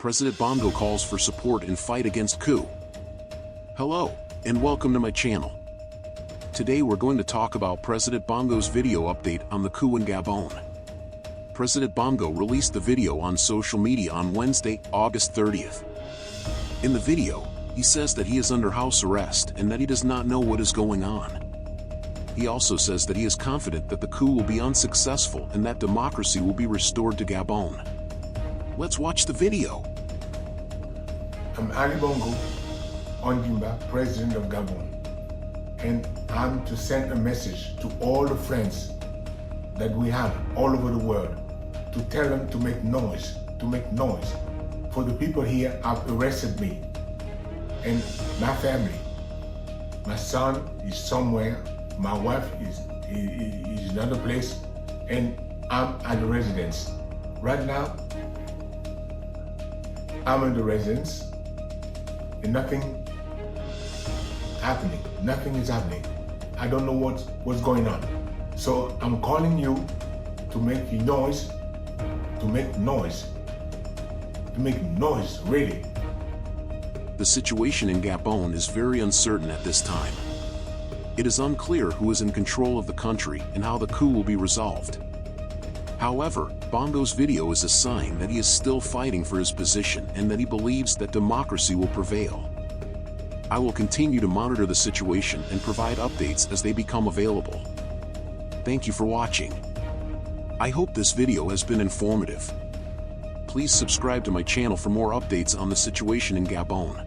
President Bongo calls for support in fight against Coup. Hello, and welcome to my channel. Today we're going to talk about President Bongo's video update on the coup in Gabon. President Bongo released the video on social media on Wednesday, August 30th. In the video, he says that he is under house arrest and that he does not know what is going on. He also says that he is confident that the coup will be unsuccessful and that democracy will be restored to Gabon. Let's watch the video. I'm Ali Bongo Ondimba, President of Gabon, and I'm to send a message to all the friends that we have all over the world to tell them to make noise, for the people here have arrested me and my family. My son is somewhere, my wife is in another place, and I'm at the residence. Right now, I'm in the residence and nothing is happening. I don't know what's going on. So I'm calling you to make noise, really. The situation in Gabon is very uncertain at this time. It is unclear who is in control of the country and how the coup will be resolved. However, Bongo's video is a sign that he is still fighting for his position and that he believes that democracy will prevail. I will continue to monitor the situation and provide updates as they become available. Thank you for watching. I hope this video has been informative. Please subscribe to my channel for more updates on the situation in Gabon.